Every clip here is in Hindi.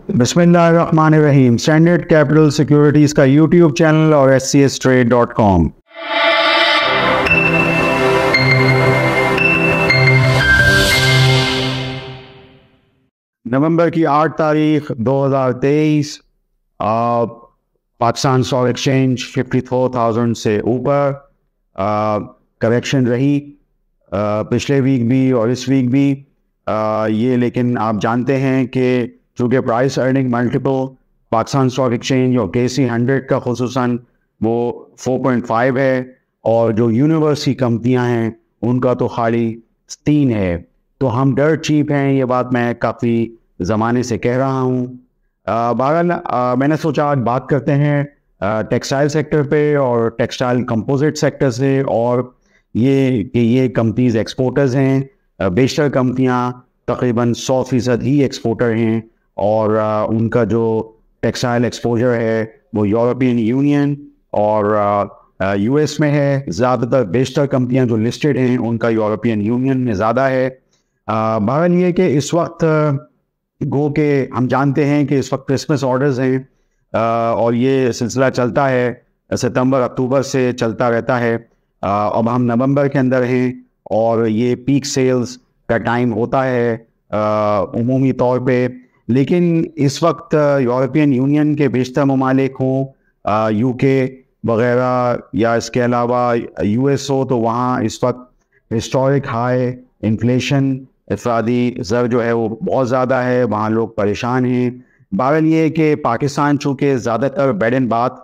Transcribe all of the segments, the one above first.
बिस्मिल्लाहिर्रहमानिर्रहीम। स्टैंडर्ड कैपिटल सिक्योरिटीज़ का यूट्यूब चैनल और scstrade.com। नवंबर की 8 तारीख 2023, पाकिस्तान स्टॉक एक्सचेंज 54,000 से ऊपर करेक्शन रही, पिछले वीक भी और इस वीक भी। ये लेकिन आप जानते हैं कि चूँकि price earning multiple Pakistan stock exchange और KC 100 का खुसूसन वो 4.5 है, और जो यूनिवर्स की कंपनियाँ हैं उनका तो खाली 3 है। तो हम डर चीप हैं, ये बात मैं काफ़ी ज़माने से कह रहा हूँ। बहरहाल मैंने सोचा आज बात करते हैं टेक्सटाइल सेक्टर पे और टेक्सटाइल कंपोजिट सेक्टर से, और ये कंपनीज एक्सपोर्टर्स हैं। बेशतर कंपनियाँ तकरीबन 100% ही एक्सपोर्टर हैं, और उनका जो टेक्सटाइल एक्सपोजर है वो यूरोपियन यूनियन और US में है। ज़्यादातर बेशतर कंपनियाँ जो लिस्टेड हैं उनका यूरोपियन यूनियन में ज़्यादा है। बहरहाल ये कि इस वक्त गो के हम जानते हैं कि इस वक्त क्रिसमस ऑर्डर्स हैं, और ये सिलसिला चलता है, सितंबर अक्टूबर से चलता रहता है। अब हम नवंबर के अंदर हैं और ये पीक सेल्स का टाइम होता है उमूमी तौर पे। लेकिन इस वक्त यूरोपियन यूनियन के बेशतर ममालिक हों, UK वगैरह, या इसके अलावा US हो, तो वहाँ इस वक्त हिस्टोरिक हाई इन्फ्लेशन, इफरादी ज़र जो है वो बहुत ज़्यादा है, वहाँ लोग परेशान हैं। बहरहाल ये कि पाकिस्तान चूँकि ज़्यादातर ब्रेड एंड बाथ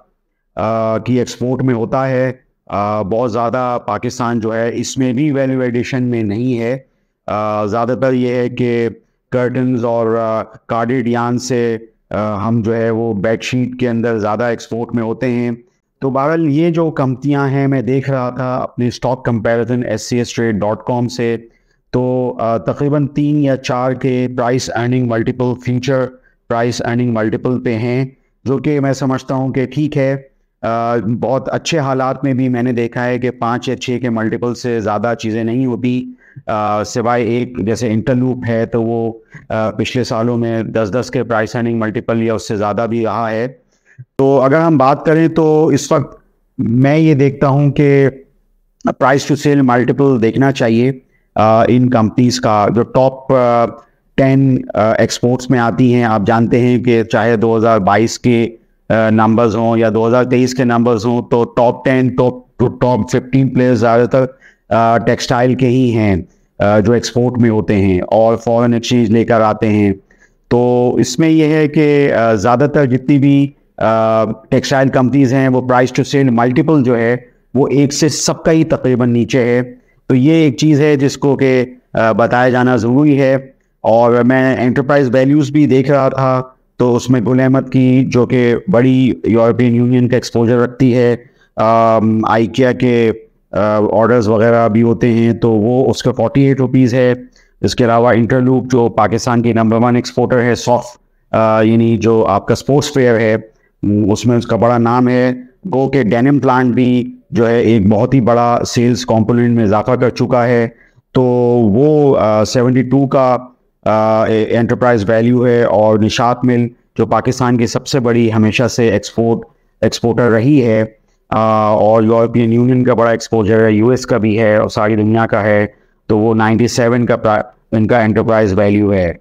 की एक्सपोर्ट में होता है, बहुत ज़्यादा पाकिस्तान जो है इसमें भी वैल्यू एडिशन में नहीं है। ज़्यादातर ये है कि कर्टन्स और कार्डेड यार्न से हम जो है वो बेडशीट के अंदर ज़्यादा एक्सपोर्ट में होते हैं। तो बहरहाल ये जो कंपनियां हैं, मैं देख रहा था अपने स्टॉक कंपैरिजन scstrade.com से, तो तकरीबन 3 या 4 के price earning multiple, future price earning multiple पे हैं, जो कि मैं समझता हूँ कि ठीक है। बहुत अच्छे हालात में भी मैंने देखा है कि 5 या 6 के मल्टीपल से ज़्यादा चीज़ें नहीं होती, सिवाय एक जैसे इंटरलूप है, तो वो पिछले सालों में 10-10 के प्राइस अर्निंग मल्टीपल या उससे ज़्यादा भी रहा है। तो अगर हम बात करें तो इस वक्त मैं ये देखता हूँ कि प्राइस टू सेल मल्टीपल देखना चाहिए इन कंपनीज का जो टॉप 10 एक्सपोर्ट्स में आती हैं। आप जानते हैं कि चाहे 2022 के नंबर्स हों या 2023 के नंबर्स हों, तो टॉप 10 टॉप 15 प्लेयर्स ज़्यादातर टेक्सटाइल के ही हैं जो एक्सपोर्ट में होते हैं और फॉरेन एक्सचेंज लेकर आते हैं। तो इसमें यह है कि ज़्यादातर जितनी भी टेक्सटाइल कंपनीज हैं वो प्राइस टू सेल मल्टीपल जो है वो 1 से सबका ही तकरीबन नीचे है। तो ये एक चीज़ है जिसको कि बताया जाना ज़रूरी है। और मैं एंटरप्राइज वैल्यूज़ भी देख रहा था, तो उसमें गुल अहमद की, जो कि बड़ी यूरोपियन यूनियन का एक्सपोजर रखती है, IKEA के ऑर्डर्स वगैरह भी होते हैं, तो वो उसका 48 रुपीज़ है। इसके अलावा इंटरलूप जो पाकिस्तान की नंबर 1 एक्सपोर्टर है, सॉफ्ट यानी जो आपका स्पोर्ट्स वेयर है, उसमें उसका बड़ा नाम है। गो के डेनिम प्लांट भी जो है एक बहुत ही बड़ा सेल्स कंपोनेंट में इजाफा कर चुका है, तो वो 72 का एंटरप्राइज वैल्यू है। और निशात मिल जो पाकिस्तान की सबसे बड़ी हमेशा से एक्सपोर्टर रही है, और यूरोपियन यूनियन का बड़ा एक्सपोजर है, US का भी है और सारी दुनिया का है, तो वो 97 का इनका एंटरप्राइज वैल्यू है।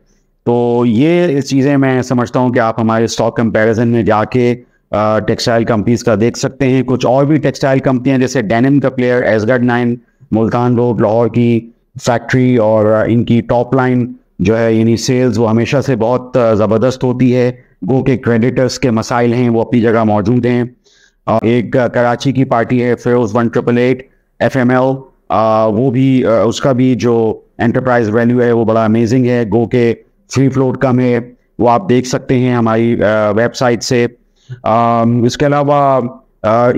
तो ये चीज़ें मैं समझता हूँ कि आप हमारे स्टॉक कंपैरिजन में जाके टेक्सटाइल कंपनीज का देख सकते हैं। कुछ और भी टेक्सटाइल कंपनियां जैसे डेनिम का प्लेयर एसगर्ड 9 मुल्तान रोड लाहौर की फैक्ट्री, और इनकी टॉप लाइन जो है यानी सेल्स वो हमेशा से बहुत ज़बरदस्त होती है। गो के क्रेडिटर्स के मसाइल हैं वो अपनी जगह मौजूद हैं। एक कराची की पार्टी है फिरोज 1888 FML, वो भी उसका भी जो एंटरप्राइज वैल्यू है वो बड़ा अमेजिंग है। गो के फ्री फ्लोट कम है, वो आप देख सकते हैं हमारी वेबसाइट से। इसके अलावा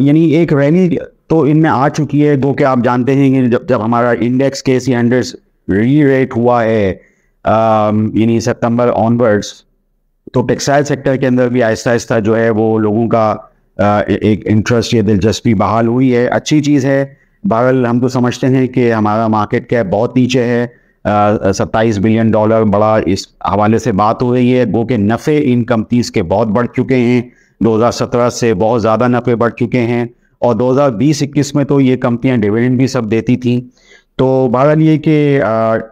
यानी एक रैली तो इनमें आ चुकी है, गो के आप जानते हैं कि जब हमारा इंडेक्स KC 100 री-रेट हुआ है यानी सितंबर ऑनवर्ड्स, तो टेक्सटाइल सेक्टर के अंदर भी आहिस्ता आहिस्ता जो है वो लोगों का एक इंटरेस्ट या दिलचस्पी बहाल हुई है। अच्छी चीज़ है। बहरहाल हम तो समझते हैं कि हमारा मार्केट कैप बहुत नीचे है, $27 बिलियन बड़ा इस हवाले से बात हो रही है। वो के नफ़े इन कंपनीज के बहुत बढ़ चुके हैं, 2017 से बहुत ज़्यादा नफ़े बढ़ चुके हैं, और 2020-21 में तो ये कंपनियां डिविडेंड भी सब देती थी। तो बहरहाल ये कि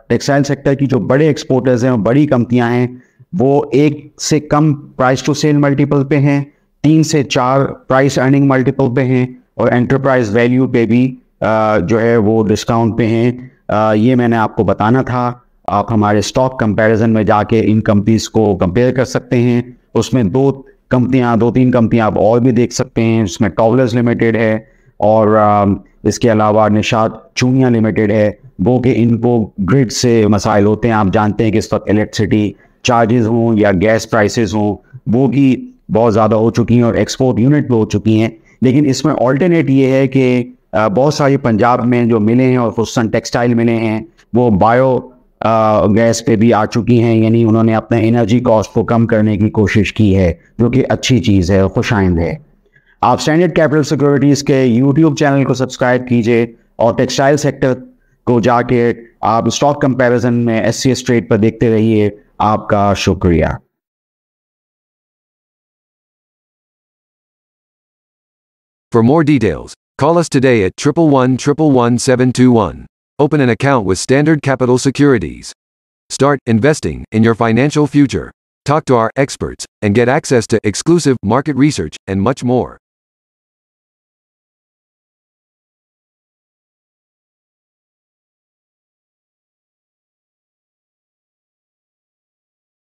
टेक्सटाइल सेक्टर की जो बड़े एक्सपोर्टर्स हैं और बड़ी कंपनियां हैं, वो 1 से कम प्राइस टू सेल मल्टीपल पे हैं, 3 से 4 प्राइस अर्निंग मल्टीपल पे हैं, और एंटरप्राइज वैल्यू पे भी जो है वो डिस्काउंट पे हैं। ये मैंने आपको बताना था। आप हमारे स्टॉक कंपैरिजन में जाके इन कंपनीज को कंपेयर कर सकते हैं। उसमें 2-3 कंपनियां आप और भी देख सकते हैं। उसमें टॉवलर्स लिमिटेड है, और इसके अलावा निशात चूनिया लिमिटेड है। वो कि इनको ग्रिड से मसाइल होते हैं। आप जानते हैं कि इस वक्त इलेक्ट्रिसिटी चार्जेस हों या गैस प्राइसेस हों, वो भी बहुत ज़्यादा हो चुकी हैं और एक्सपोर्ट यूनिट भी हो चुकी हैं। लेकिन इसमें ऑल्टरनेट ये है कि बहुत सारी पंजाब में जो मिले हैं और हुसन टेक्सटाइल मिले हैं, वो बायो गैस पे भी आ चुकी हैं, यानी उन्होंने अपने एनर्जी कॉस्ट को कम करने की कोशिश की है, जो कि अच्छी चीज़ है, खुशाइंद है। आप स्टैंडर्ड कैपिटल सिक्योरिटीज़ के यूट्यूब चैनल को सब्सक्राइब कीजिए, और टेक्सटाइल सेक्टर को जाके आप स्टॉक कंपैरिजन में SCS ट्रेड पर देखते रहिए। आपका शुक्रिया। For more details, call us today at 111-111-721. Open an account with Standard Capital Securities. Start investing in your financial future. Talk to our experts and get access to exclusive market research and much more.